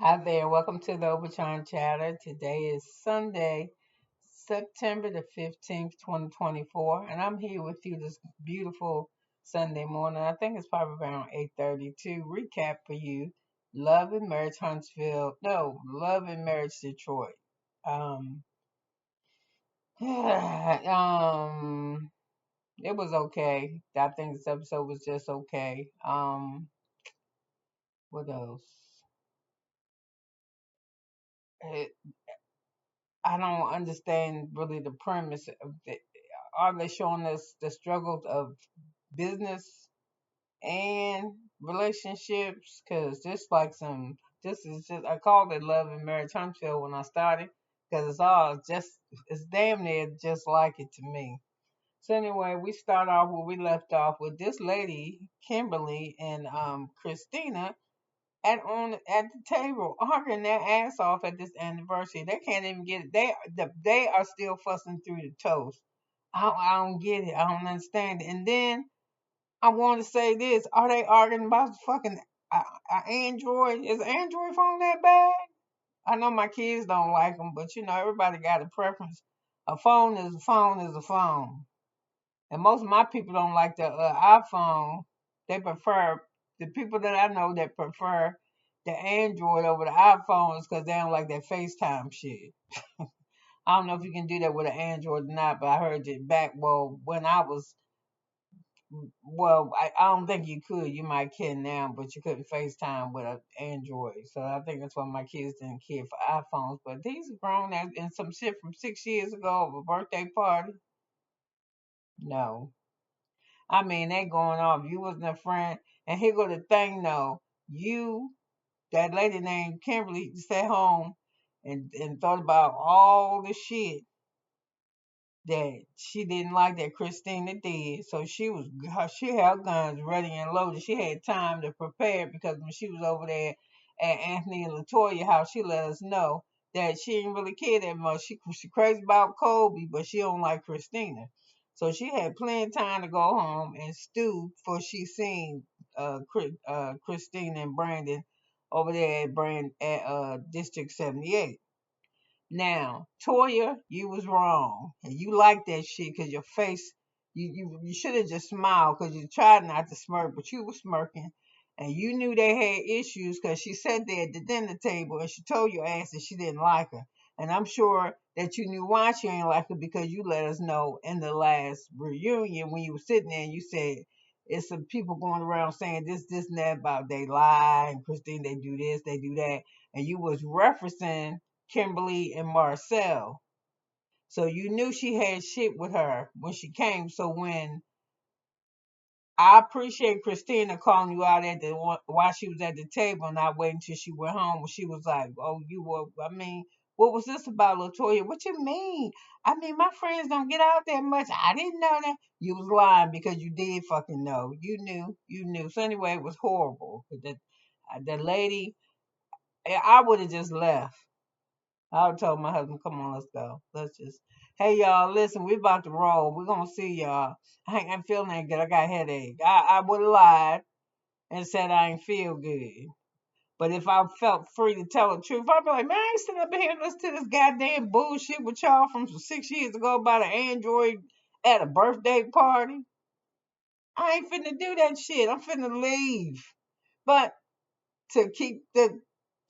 Hi there, welcome to the Obachanchatter. Today is Sunday, September the 15th, 2024, and I'm here with you this beautiful Sunday morning. I think it's probably around 8:30 to recap for you Love and Marriage Huntsville, no, Love and Marriage Detroit. Um, um, it was okay. I think this episode was just okay. What else? It, I don't understand really the premise of the. Are they showing us the struggles of business and relationships? Because this is just, I called it Love and Marriage Huntsville when I started, because it's damn near just like it to me. So anyway, we start off where we left off with this lady, Kimberly and Christina, at the table arguing their ass off at this anniversary. They can't even get it. They are still fussing through the toast. I don't get it. I don't understand it. And then I want to say this: are they arguing about fucking Android? Is an Android phone that bad? I know my kids don't like them, but everybody got a preference. A phone is a phone is a phone. And most of my people don't like the iPhone. They prefer the people that I know that prefer the Android over the iPhones because they don't like that FaceTime shit. I don't know if you can do that with an Android or not, but I heard it back. Well, when I was, I don't think you could. You might can now, but you couldn't FaceTime with an Android. So I think that's why my kids didn't care for iPhones. But these are grown and some shit from 6 years ago of a birthday party. No. I mean, they going off. You wasn't a friend. And here go the thing though. That lady named Kimberly, sat home and thought about all the shit that she didn't like that Christina did. So she had guns ready and loaded. She had time to prepare because when she was over there at Anthony and Latoya house, she let us know that she didn't really care that much. She crazy about Kobe, but she don't like Christina. So she had plenty of time to go home and stew before she seen Christina and Brandon over there at District 78. Now, Toya, you was wrong, and you like that shit because your face, you should have just smiled because you tried not to smirk, but you was smirking, and you knew they had issues because she sat there at the dinner table and she told your ass that she didn't like her, and I'm sure that you knew why she didn't like her because you let us know in the last reunion when you were sitting there and you said it's some people going around saying this, and that about they lie and Christine they do this, they do that, and you was referencing Kimberly and Marcel. So you knew she had shit with her when she came. So when I appreciate Christina calling you out while she was at the table, not waiting till she went home. When she was like, "Oh, you were." I mean, what was this about, Latoya? What you mean? I mean, my friends don't get out that much. I didn't know that. You was lying because you did fucking know. You knew. You knew. So anyway, it was horrible. The lady, I would have just left. I told my husband, come on, let's go. Let's just, hey, y'all, listen, we about to roll. We're going to see y'all. I ain't feeling that good. I got a headache. I would have lied and said I ain't feel good. But if I felt free to tell the truth, I'd be like, man, I ain't sitting up here and listen to this goddamn bullshit with y'all from 6 years ago about an Android at a birthday party. I ain't finna do that shit. I'm finna leave. But to keep the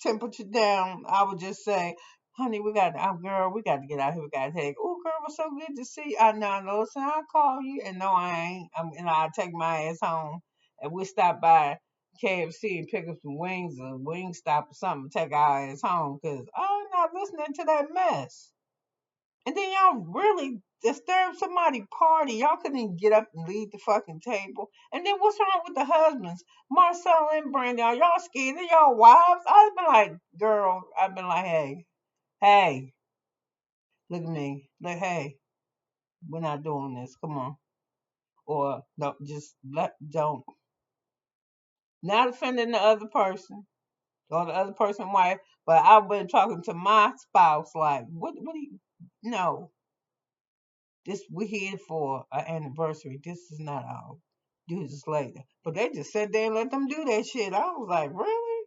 temperature down, I would just say, honey, girl, we got to get out here. We got to take, oh, girl, it's so good to see you. I know, listen, I'll call you. And no, I ain't. And I'll take my ass home. And we'll stop by KFC and pick up some wings or Wingstop or something, take our ass home. Because I'm not listening to that mess. And then y'all really disturb somebody's party. Y'all couldn't even get up and leave the fucking table. And then what's wrong with the husbands? Marcel and Brandon, are y'all scared of y'all wives? I've been like, girl, I've been like, hey, look at me. Like, hey, we're not doing this. Come on. Or no, don't. Not offending the other person or the other person's wife, but I've been talking to my spouse like, what do you, no. This we're here for an anniversary. This is not all. Do this later. But they just sat there and let them do that shit. I was like, really?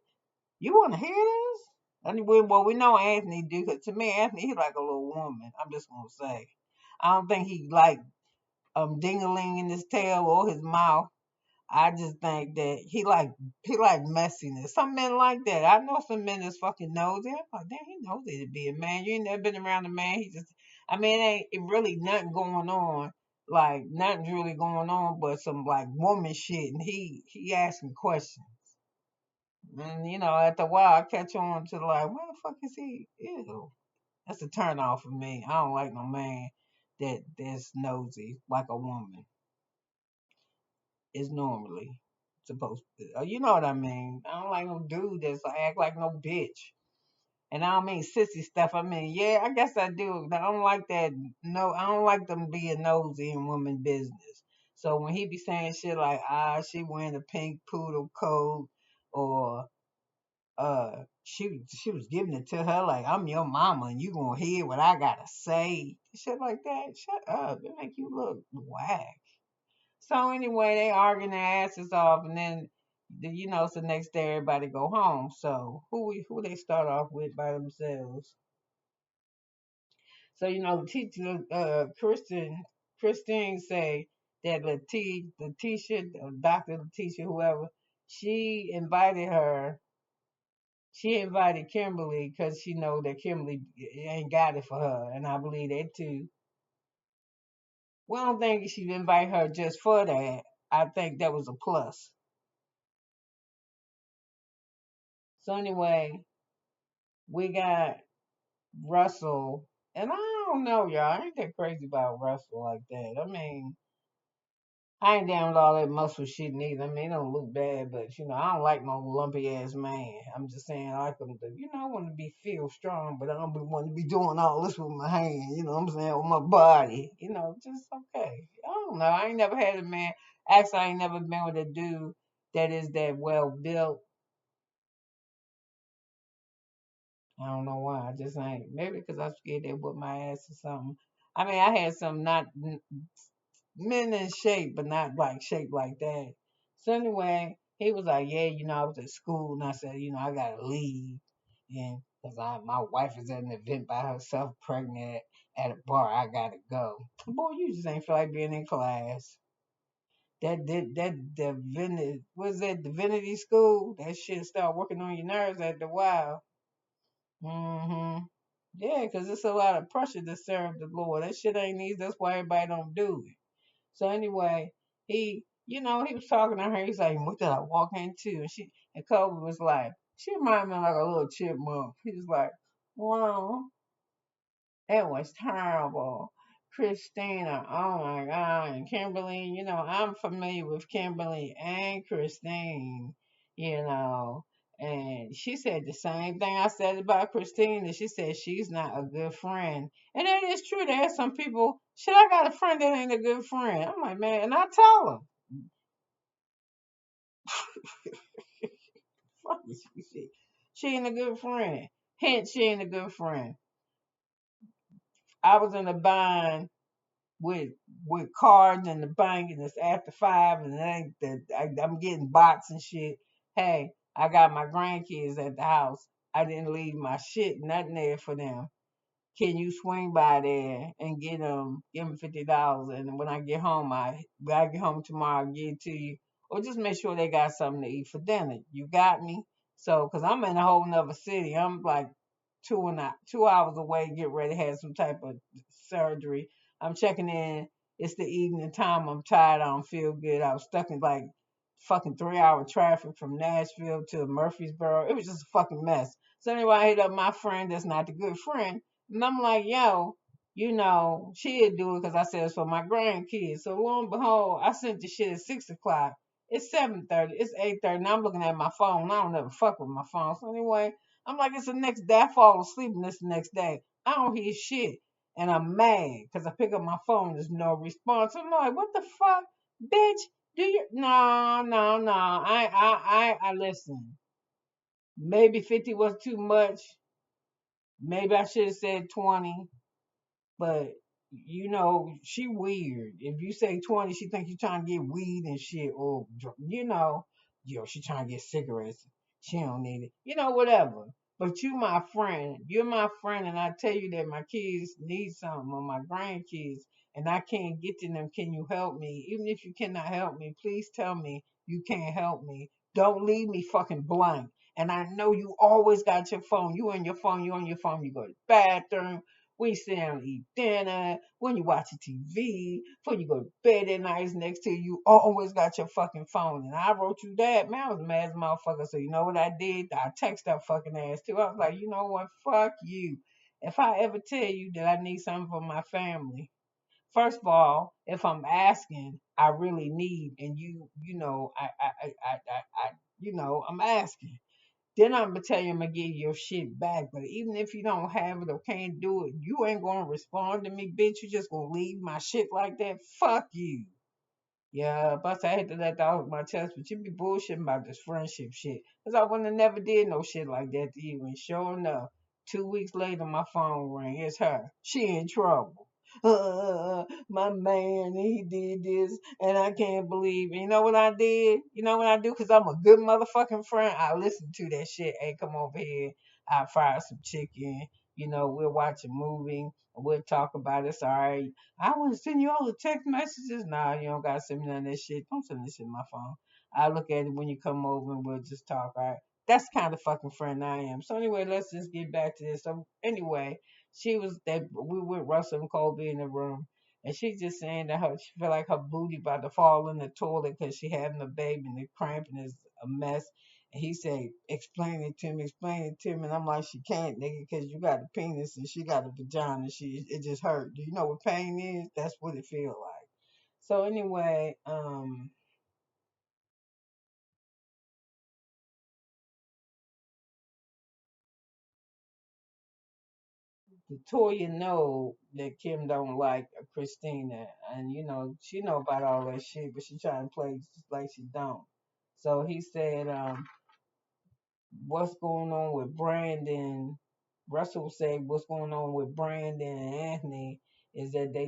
You want to hear this? Anyway, well, we know Anthony do, 'cause to me, Anthony, he like a little woman. I'm just gonna say. I don't think he like dingling in his tail or his mouth. I just think that he like messiness. Some men like that. I know some men that's fucking nosy. I'm like, damn, he nosy to be a man. You ain't never been around a man. He just, I mean, it really nothing going on. Like nothing's really going on, but some like woman shit, and he asking questions. And after a while, I catch on to like, where the fuck is he? Ew. That's a turn off for me. I don't like no man that's nosy like a woman is normally supposed to. You know what I mean? I don't like no dude that's like, act like no bitch. And I don't mean sissy stuff. I mean, yeah, I guess I do. I don't like that. No, I don't like them being nosy in women business. So when he be saying shit like, she wearing a pink poodle coat, or she was giving it to her like, I'm your mama and you gonna hear what I gotta say, shit like that. Shut up. It make you look whack. So anyway, they arguing their asses off, and then so next day everybody go home. So who they start off with by themselves? So the teacher, Christine say that Letitia, Dr. Letitia, whoever, she invited her. She invited Kimberly because she know that Kimberly ain't got it for her, and I believe that too. Well, I don't think she invite her just for that. I think that was a plus. So anyway, we got Russell, and I don't know, y'all. I ain't that crazy about Russell like that. I mean, I ain't down with all that muscle shit neither. I mean, it don't look bad, but I don't like no lumpy ass man. I'm just saying, I like them to, I want to be feel strong, but I don't want to be doing all this with my hand. You know what I'm saying? With my body. Just okay. I don't know. I ain't never had a man. Actually, I ain't never been with a dude that is that well built. I don't know why. I just ain't. Maybe because I'm scared they whip my ass or something. I mean, I had some not men in shape, but not like shaped like that. So anyway, he was like, "Yeah, I was at school," and I said, "I gotta leave, and because my wife is at an event by herself, pregnant at a bar, I gotta go." Boy, you just ain't feel like being in class. That divinity was that divinity school. That shit start working on your nerves after a while. Mm-hmm. Yeah, 'cause it's a lot of pressure to serve the Lord. That shit ain't easy. That's why everybody don't do it. So anyway, he was talking to her. He's like, "What did I walk into?" And Kobe was like, "She reminded me like a little chipmunk." He was like, "Well, it was terrible." Christina, oh my God. And Kimberly, I'm familiar with Kimberly and Christine, you know. And she said the same thing I said about Christine. She said she's not a good friend. And that is true. There are some people, shit, I got a friend that ain't a good friend. I'm like, man, and I tell them, fuck this shit. She ain't a good friend. Hence, she ain't a good friend. I was in a bind with cards in the bank, and it's after 5, and I'm getting bots and shit. Hey, I got my grandkids at the house. I didn't leave my shit nothing there for them. Can you swing by there and give them $50, and when I get home tomorrow, I'll give it to you, or just make sure they got something to eat for dinner. You got me? So, cause I'm in a whole nother city. I'm like 2 hours away. Get ready, to have some type of surgery. I'm checking in. It's the evening time. I'm tired. I don't feel good. I was stuck in like fucking 3 hour traffic from Nashville to Murfreesboro. It was just a fucking mess. So anyway, I hit up my friend that's not the good friend, and I'm like, yo, she'd do it because I said it's for my grandkids. So lo and behold, I sent the shit at 6 o'clock. It's 7:30. It's 8:30. And I'm looking at my phone. I don't ever fuck with my phone. So anyway, I'm like, it's the next day. I fall asleep and it's the next day. I don't hear shit. And I'm mad because I pick up my phone. There's no response. I'm like, what the fuck? Bitch, do you? No, no, no. I listen. Maybe 50 was too much. Maybe I should have said 20. But she weird. If you say 20, she think you trying to get weed and shit, or she trying to get cigarettes. She don't need it. Whatever. But you my friend. You're my friend, and I tell you that my kids need something, or my grandkids, and I can't get to them. Can you help me? Even if you cannot help me, please tell me you can't help me. Don't leave me fucking blank. And I know you always got your phone. You on your phone. You on your phone. You go to the bathroom. We sit down and eat dinner. When you watch TV. Before you go to bed at night, it's next to you. You always got your fucking phone. And I wrote you that. Man, I was mad as a motherfucker. So you know what I did? I text that fucking ass too. I was like, you know what? Fuck you. If I ever tell you that I need something for my family, first of all, if I'm asking, I really need, and I'm asking. Then I'm gonna tell you I'm gonna give your shit back. But even if you don't have it or can't do it, you ain't gonna respond to me, bitch. You just gonna leave my shit like that. Fuck you. Yeah, but I hate to let that off my chest, but you be bullshitting about this friendship shit. Cause I wouldn't have never did no shit like that to you. And sure enough, 2 weeks later, my phone rang. It's her. She in trouble. My man, he did this, and I can't believe. And you know what I did? You know what I do? Cause I'm a good motherfucking friend. I listen to that shit. Hey, come over here. I fry some chicken. We'll watch a movie. We'll talk about it. It's all right. I want to send you all the text messages. Nah, you don't gotta send me none of that shit. Don't send this shit in my phone. I look at it when you come over and we'll just talk. All right. That's the kind of fucking friend I am. So anyway, let's just get back to this. So anyway, she was that we with Russell and Colby in the room, and she just saying that she feel like her booty about to fall in the toilet because she having a baby and the cramping is a mess. And he said, explain it to me. And I'm like, she can't, nigga, because you got a penis and she got a vagina. It just hurt. Do you know what pain is? That's what it feel like. So anyway, Toya know that Kim don't like Christina, and she know about all that shit, but she trying to play just like she don't. So he said, what's going on with Brandon? Russell said what's going on with Brandon and Anthony is that they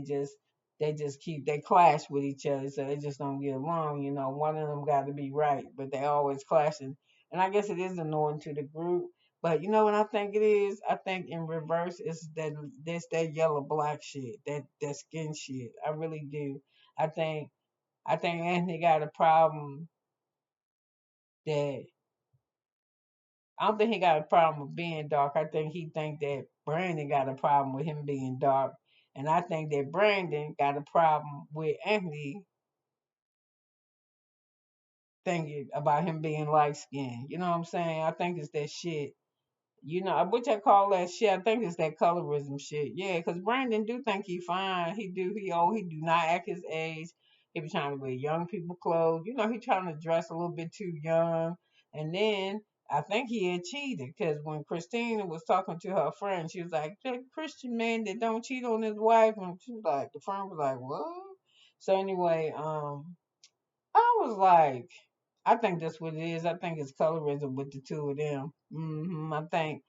just keep they clash with each other, so they just don't get along. One of them got to be right, but they always clashing. And I guess it is annoying to the group. But you know what I think it is? I think in reverse it's that yellow black shit, that skin shit. I really do. I think I think Anthony got a problem that I don't think he got a problem with being dark. I think he think that Brandon got a problem with him being dark. And I think that Brandon got a problem with Anthony thinking about him being light skinned. You know what I'm saying? I think it's that shit. Which I call that shit. I think it's that colorism shit. Yeah, because Brandon do think he fine. He do. He do not act his age. He be trying to wear young people clothes. He trying to dress a little bit too young. And then I think he had cheated because when Christina was talking to her friend, she was like, "That Christian man that don't cheat on his wife," and she was like, the friend was like, "What?" So anyway, I was like, I think that's what it is. I think it's colorism with the two of them. I think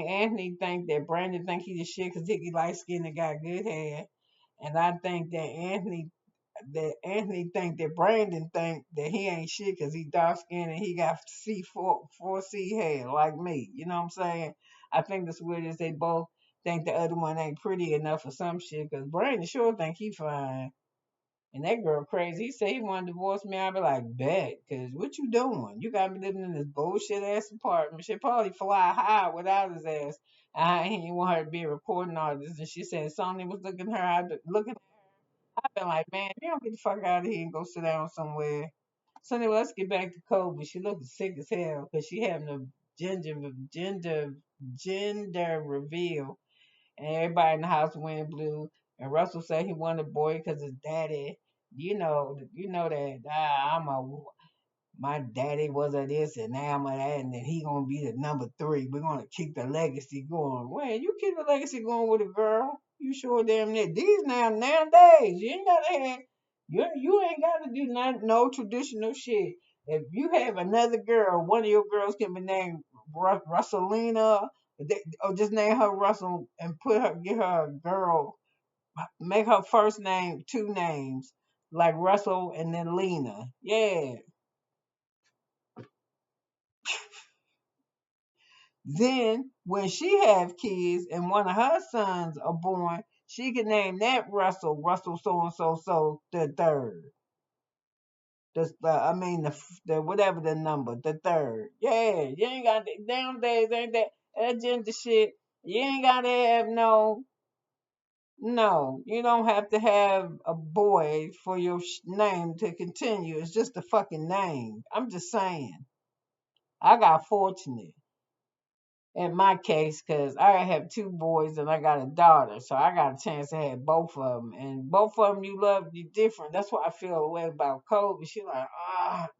Anthony think that Brandon think he the shit because he light skinned and got good hair, and I think that Anthony think that Brandon think that he ain't shit because he dark skinned and he got C hair like me. You know what I'm saying? I think that's what it is. They both think the other one ain't pretty enough or some shit because Brandon sure think he fine. And that girl crazy. He said he wanted to divorce me. I'd be like, bet, cause what you doing? You got me living in this bullshit ass apartment. She'd probably fly high without his ass. He didn't want her to be a recording artist. And she said Sony was looking at her. I'd been looking. I've been like, man, you don't get the fuck out of here and go sit down somewhere. So anyway, let's get back to Kobe. She looking sick as hell because she having a gender gender reveal and everybody in the house wearing blue. And Russell said he wanted a boy because his daddy, you know that my daddy was a this and now I'm a that, and then he gonna be the number three. We're gonna keep the legacy going. Well, you keep the legacy going with a girl. You sure damn that these nowadays you ain't gotta have you ain't gotta do no traditional shit. If you have another girl, one of your girls can be named Russellina, or just name her Russell and get her a girl, make her first name two names like Russell and then Lena. Yeah, Then when she have kids and one of her sons are born, she can name that Russell so and so so the third. I mean the whatever the number, the third. Yeah, you ain't got damn days ain't that gender shit. You ain't gotta have no. You don't have to have a boy for your name to continue. It's just a fucking name. I'm just saying. I got fortunate in my case, because I have two boys and I got a daughter, so I got a chance to have both of them, and both of them you love you different. That's why I feel a way about Kobe. She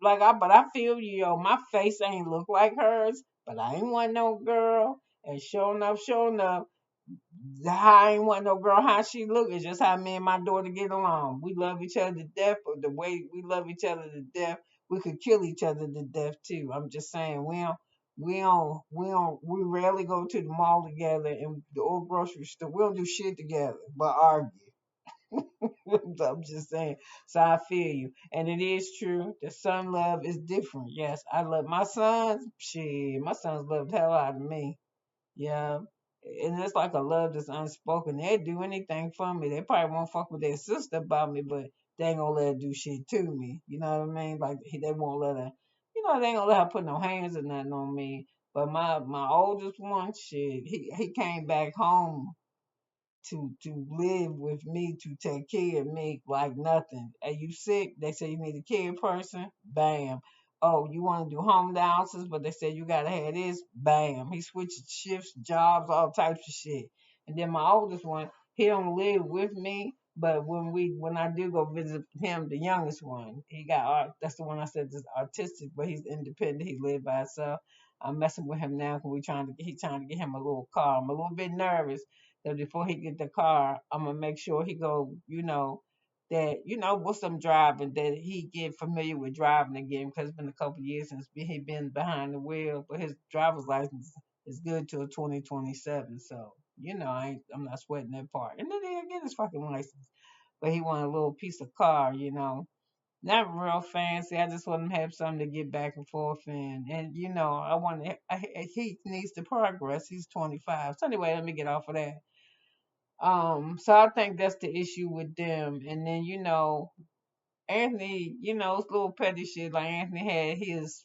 like but I feel you, yo. My face ain't look like hers, but I ain't want no girl, and sure enough, I ain't want no girl how she look. It's just how me and my daughter get along. We love each other to death, but the way we love each other to death, we could kill each other to death too. I'm just saying we rarely go to the mall together and the old grocery store. We don't do shit together but argue. I'm just saying. So I feel you. And it is true. The son love is different. Yes, I love my sons. Shit, my sons love the hell out of me. Yeah. And it's like a love that's unspoken. They'd do anything for me. They probably won't fuck with their sister about me, but they ain't gonna let her do shit to me. You know what I mean? Like they won't let her, they ain't gonna let her put no hands or nothing on me. But my oldest one, shit, he came back home to live with me to take care of me like nothing. Are you sick? They say you need a care person. Bam. Oh, you want to do home dialysis, but they say you gotta have this. Bam. He switched shifts, jobs, all types of shit. And then my oldest one, he don't live with me, but when I do go visit him, the youngest one, he got art. That's the one I said is artistic, but he's independent. He live by himself. I'm messing with him now because he trying to get him a little car. I'm a little bit nervous that before he get the car, I'm gonna make sure he go, that with some driving that he get familiar with driving again because it's been a couple years since he been behind the wheel, but his driver's license is good till 2027. So I'm not sweating that part. And then he'll get his fucking license, but he want a little piece of car, not real fancy. I just want him to have something to get back and forth in. And I want he needs to progress. He's 25. So anyway, let me get off of that. So I think that's the issue with them. And then, Anthony, it's little petty shit. Like Anthony had his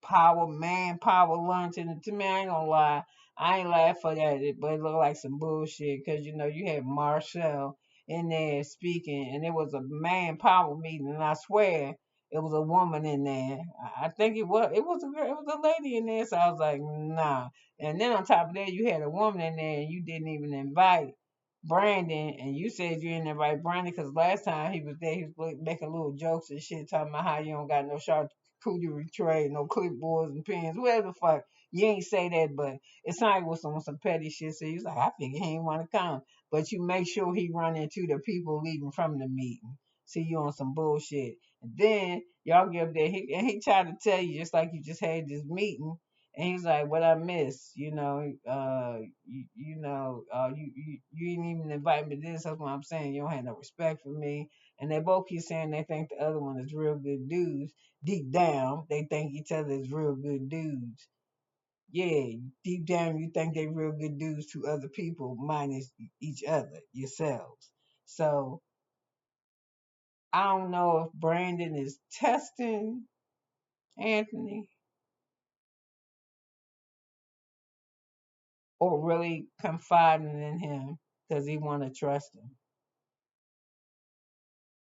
power lunch, and to me, I ain't gonna lie, I ain't laugh for that, but it looked like some bullshit because you had Marshall in there speaking, and it was a man power meeting, and I swear it was a woman in there. I think it was a girl, it was a lady in there, so I was like, nah. And then on top of that, you had a woman in there, and you didn't even invite Brandon, and you said you didn't invite Brandon because last time he was there, he was making little jokes and shit, talking about how you don't got no charcuterie tray, no clipboards and pens, whatever the fuck. You ain't say that, but it sounded like with some petty shit. So he was like, I figured he ain't want to come, but you make sure he run into the people leaving from the meeting. See you on some bullshit, and then y'all get up there. He tried to tell you just like you just had this meeting. And he's like, "What I miss, you didn't even invite me to this. That's what I'm saying. You don't have no respect for me." And they both keep saying they think the other one is real good dudes. Deep down, they think each other is real good dudes. Yeah, deep down, you think they real good dudes to other people, minus each other, yourselves. So I don't know if Brandon is testing Anthony or really confiding in him because he want to trust him.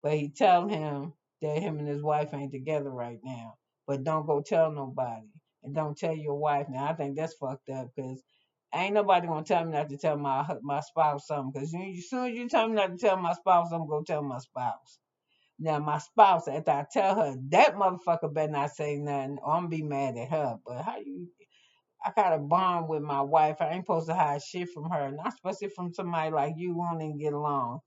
But he tell him that him and his wife ain't together right now. But don't go tell nobody. And don't tell your wife. Now, I think that's fucked up because ain't nobody going to tell me not to tell my spouse something. Because as soon as you tell me not to tell my spouse, I'm going to tell my spouse. Now, my spouse, after I tell her, that motherfucker better not say nothing or I'm going to be mad at her. But I got a bond with my wife. I ain't supposed to hide shit from her. Not especially from somebody like you won't even get along.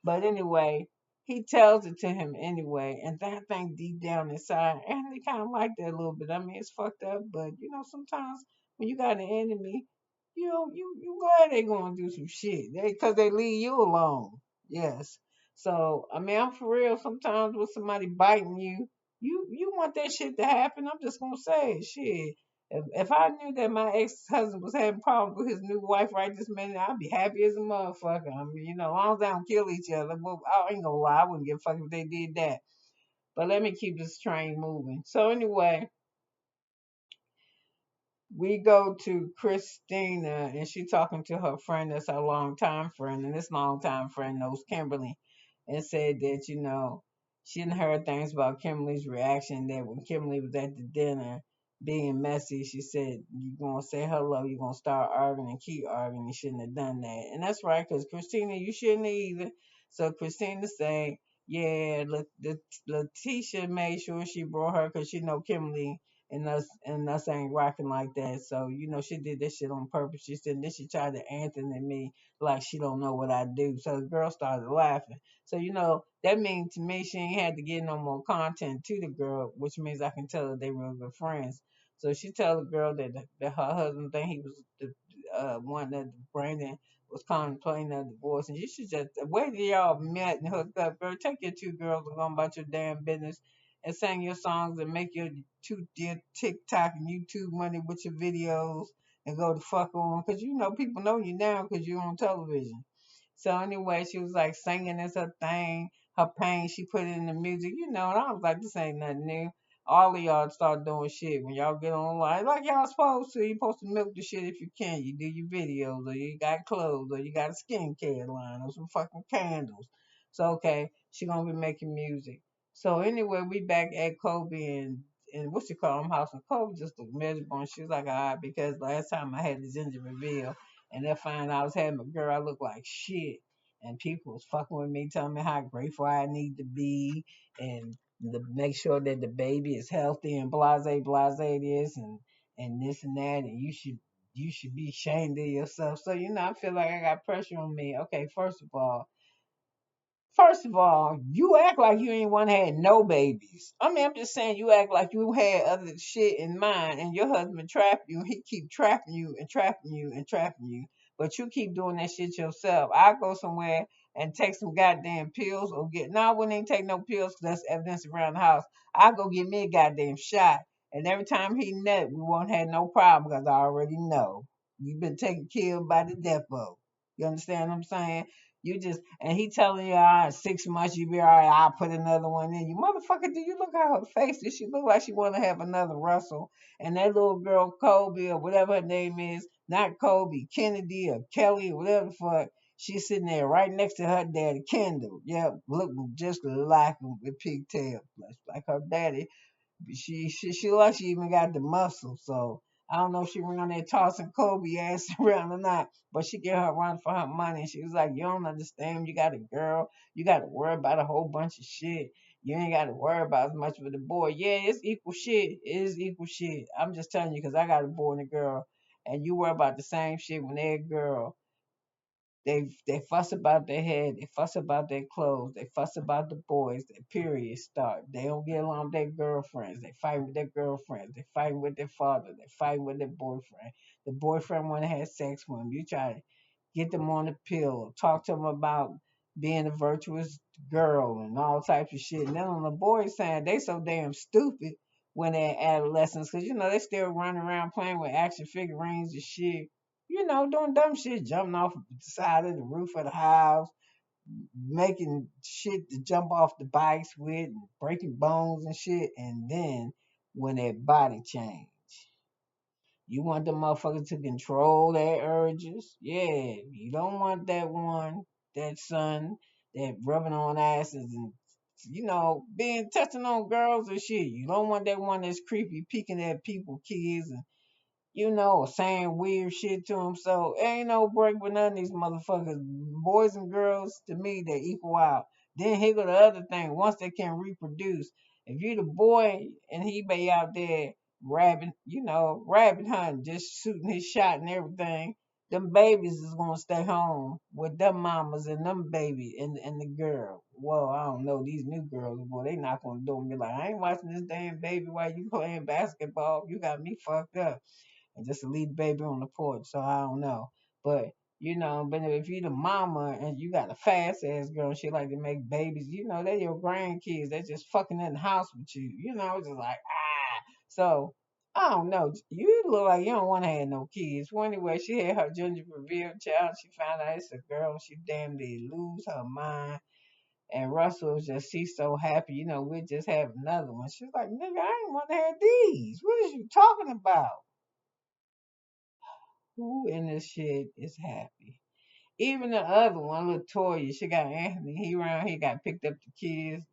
But anyway, he tells it to him anyway, and that thing deep down inside, and they kind of like that a little bit. I mean, it's fucked up, but sometimes when you got an enemy, you glad they gonna do some shit, because they leave you alone. Yes. So I mean, I'm for real. Sometimes with somebody biting you, you want that shit to happen. I'm just gonna say it, shit. If I knew that my ex-husband was having problems with his new wife right this minute, I'd be happy as a motherfucker. I mean, as long as they don't kill each other. Well, I ain't gonna lie, I wouldn't give a fuck if they did that. But let me keep this train moving. So anyway, we go to Christina, and she talking to her friend that's her longtime friend, and this longtime friend knows Kimberly, and said that she didn't heard things about Kimberly's reaction. That when Kimberly was at the dinner being messy, she said, "You gonna say hello? You gonna start arguing and keep arguing? You shouldn't have done that." And that's right, cause Christina, you shouldn't either. So Christina say, "Yeah, Letitia made sure she brought her, cause she know Kimberly." And us ain't rocking like that. So, she did this shit on purpose. She said then she tried to answer me like she don't know what I do. So the girl started laughing. So, that means to me she ain't had to get no more content to the girl, which means I can tell her they real good friends. So she tell the girl that her husband think he was the one that Brandon was contemplating a divorce, and you should just wait till y'all met and hooked up, girl. Take your two girls and go about your damn business and sing your songs and make your TikTok and YouTube money with your videos and go the fuck on. Because people know you now because you're on television. So anyway, she was like singing is her thing, her pain, she put it in the music, and I was like, this ain't nothing new. All of y'all start doing shit when y'all get online like y'all supposed to. You supposed to milk the shit if you can. You do your videos, or you got clothes, or you got a skincare line, or some fucking candles. So okay, she gonna be making music. So anyway, we back at Kobe and what you call him house, and Kobe just looked miserable, and she was like, alright, because last time I had the ginger reveal, and they find I was having a girl, I look like shit, and people was fucking with me, telling me how grateful I need to be, and to make sure that the baby is healthy, and blase this, and this and that, and you should be ashamed of yourself. So I feel like I got pressure on me. Okay, First of all, you act like you ain't one had no babies. I mean, I'm just saying you act like you had other shit in mind, and your husband trapped you. He keep trapping you and trapping you and trapping you, but you keep doing that shit yourself. I go somewhere and take some goddamn pills or get. No, I wouldn't even take no pills 'cause that's evidence around the house. I go get me a goddamn shot, and every time he nut, we won't have no problem because I already know you've been taken killed by the depot. You understand what I'm saying? You just and he telling you, 6 months you be all right. I'll put another one in. You motherfucker, do you look at her face? Does she look like she want to have another Russell? And that little girl Kobe or whatever her name is, not Kobe, Kennedy or Kelly or whatever the fuck, she's sitting there right next to her daddy Kendall. Yeah, look just like him with pigtails, like her daddy. She like she even got the muscle. So I don't know if she around there tossing Kobe ass around or not, but she get her run for her money. And she was like, "You don't understand. You got a girl. You got to worry about a whole bunch of shit. You ain't got to worry about as much with the boy. Yeah, it's equal shit. It is equal shit. I'm just telling you because I got a boy and a girl, and you worry about the same shit when they're a girl. They fuss about their head, they fuss about their clothes, they fuss about the boys, their periods start. They don't get along with their girlfriends, they fight with their girlfriends, they fight with their father, they fight with their boyfriend. The boyfriend wanna have sex with them. You try to get them on the pill, talk to them about being a virtuous girl and all types of shit. And then on the boys' side, they so damn stupid when they're adolescents, because they still running around playing with action figurines and shit, doing dumb shit, jumping off the side of the roof of the house, making shit to jump off the bikes with, and breaking bones and shit. And then when that body change, you want the motherfucker to control their urges. Yeah, you don't want that one, that son, that rubbing on asses and being touching on girls and shit. You don't want that one that's creepy, peeking at people, kids, and saying weird shit to them. So ain't no break with none of these motherfuckers. Boys and girls, to me, they equal out. Then here go the other thing. Once they can reproduce, if you the boy and he be out there rabbit hunting, just shooting his shot and everything, them babies is gonna stay home with them mamas and them baby and the girl. Well, I don't know these new girls, boy, they not gonna do me like I ain't watching this damn baby while you playing basketball. You got me fucked up and just to leave the baby on the porch. So I don't know. But if you the mama and you got a fast ass girl and she like to make babies, they're your grandkids. They're just fucking in the house with you. It's just like, ah. So I don't know. You look like you don't want to have no kids. Well, anyway, she had her gender revealed child. She found out it's a girl. She damn near lose her mind. And Russell was just, she's so happy. We'll just have another one. She's like, nigga, I ain't want to have these. What is you talking about? Who in this shit is happy? Even the other one, Latoya, she got Anthony. He around. He got picked up the kids,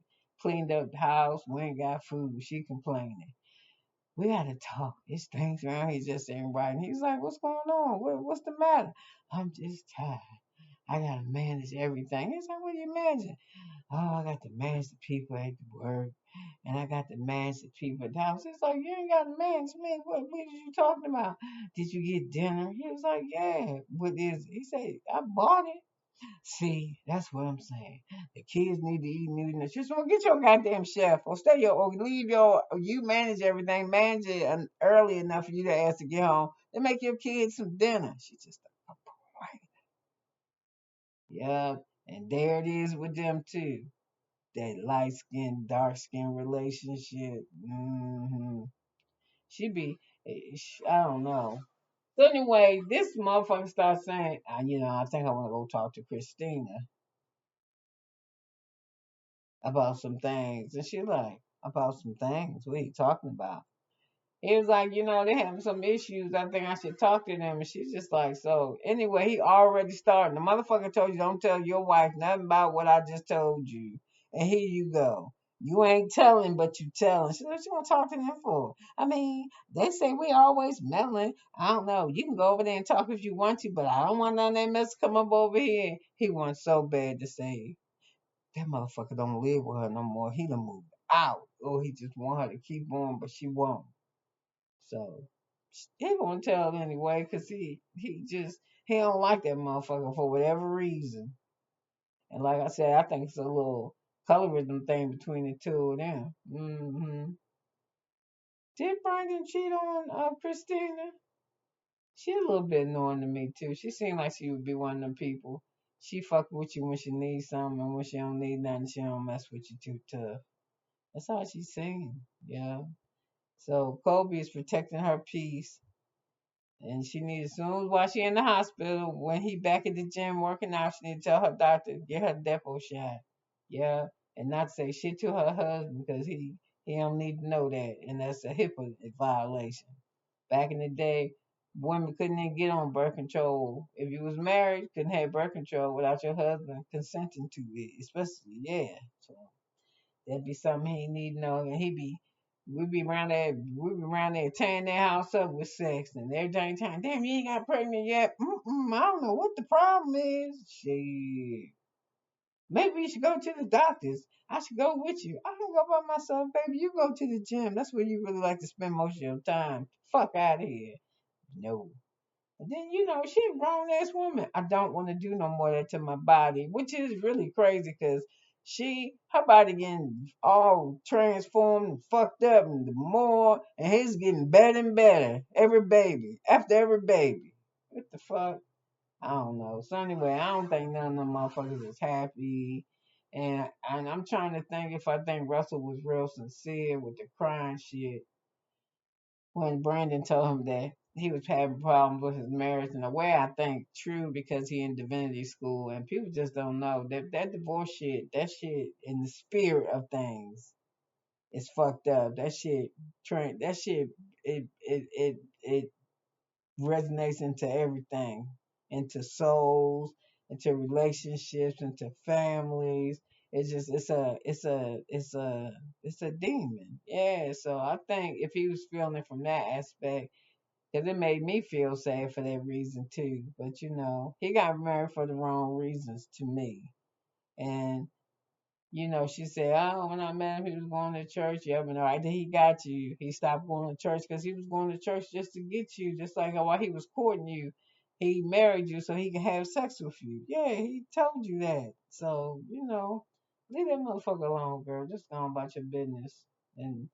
cleaned up the house. We ain't got food. She complaining. We gotta talk. It's things around here just ain't right. And he's like, what's going on? What's the matter? I'm just tired. I gotta manage everything. He's like, what do you manage? Oh, I got to manage the people at the work, and I got to manage the people at the house. He's like, you ain't got to manage me. What are you talking about? Did you get dinner? He was like, yeah. What is it? He said, I bought it. See, that's what I'm saying. The kids need to eat noodles. Just want to get your goddamn chef, or stay your, or leave your, or you manage everything, manage it early enough for you to ask to get home. Then make your kids some dinner. She just, right. Yep. And there it is with them too. That light skin, dark skin relationship. She be, I don't know. So anyway, this motherfucker starts saying, I think I want to go talk to Christina about some things. And she like, about some things? What are you talking about? He was like, they having some issues. I think I should talk to them. And she's just like, so anyway, he already started. The motherfucker told you don't tell your wife nothing about what I just told you. And here you go. You ain't telling, but you telling. She what you want to talk to them for? I mean, they say we always meddling. I don't know. You can go over there and talk if you want to, but I don't want none of that mess to come up over here. He wants so bad to say, that motherfucker don't live with her no more. He done moved out. Or he just want her to keep on, but she won't. So he gonna tell anyway, cause he don't like that motherfucker for whatever reason. And like I said, I think it's a little colorism thing between the two of them. Did Brandon cheat on Christina? She a little bit annoying to me too. She seemed like she would be one of them people. She fuck with you when she needs something, and when she don't need nothing, she don't mess with you too tough. That's how she's saying. Yeah. So Kobe is protecting her peace. And she needs, as soon as while she in the hospital, when he back at the gym working out, she need to tell her doctor to get her depot shot. Yeah, and not say shit to her husband because he don't need to know that, and that's a HIPAA violation. Back in the day, women couldn't even get on birth control. If you was married, couldn't have birth control without your husband consenting to it, especially yeah. So that'd be something he need to know, and we be around there tearing their house up with sex and everything. Time, damn, you ain't got pregnant yet. I don't know what the problem is. Shit, maybe you should go to the doctors. I should go with you. I can go by myself, baby. You go to the gym. That's where you really like to spend most of your time. Fuck out of here. No. And then, she a grown ass woman. I don't want to do no more of that to my body, which is really crazy because her body getting all transformed and fucked up, and the more, and his getting better and better. After every baby. What the fuck? I don't know. So anyway, I don't think none of them motherfuckers is happy. And I'm trying to think if I think Russell was real sincere with the crying shit when Brandon told him that he was having problems with his marriage. In a way, I think true because he in divinity school and people just don't know that divorce shit, that shit in the spirit of things is fucked up. That shit, it resonates into everything, into souls, into relationships, into families. It's a demon. Yeah. So I think if he was feeling from that aspect, because it made me feel sad for that reason too. But he got married for the wrong reasons to me. And she said, "Oh, when I met him, he was going to church. Yeah, but no, after he got you, he stopped going to church because he was going to church just to get you, just like while he was courting you, he married you so he could have sex with you. Yeah, he told you that. So leave that motherfucker alone, girl. Just go on about your business and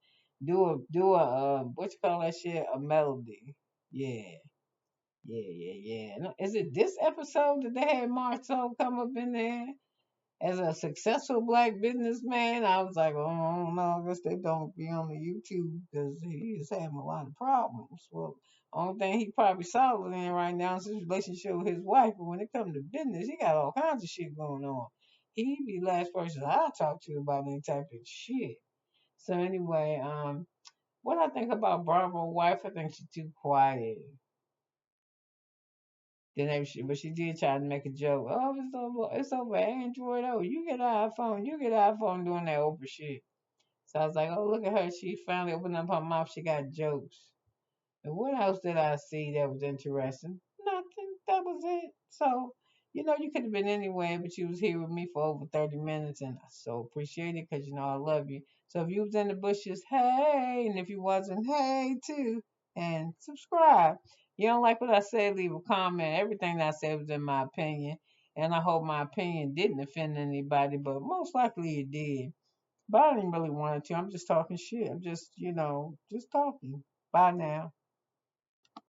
do a what you call that shit, a melody. Yeah." Yeah, yeah, yeah. No, is it this episode that they had Marceau come up in there? as a successful black businessman, I was like, oh no, I guess they don't be on the YouTube because he is having a lot of problems. Well, only thing he probably solid in right now is his relationship with his wife. But when it comes to business, he got all kinds of shit going on. He be the last person I talk to about any type of shit. So anyway, what I think about Bravo wife, I think she's too quiet. But she did try to make a joke. Oh, it's over Android. Oh, you get an iPhone. You get an iPhone doing that Oprah shit. So I was like, oh, look at her. She finally opened up her mouth. She got jokes. And what else did I see that was interesting? Nothing. That was it. So, you could have been anywhere, but you was here with me for over 30 minutes, and I so appreciate it because, I love you. So if you was in the bushes, hey, and if you wasn't, hey, too, and subscribe. You don't like what I said, leave a comment. Everything that I said was in my opinion, and I hope my opinion didn't offend anybody, but most likely it did. But I didn't really want it to. I'm just talking shit. I'm just, just talking. Bye now.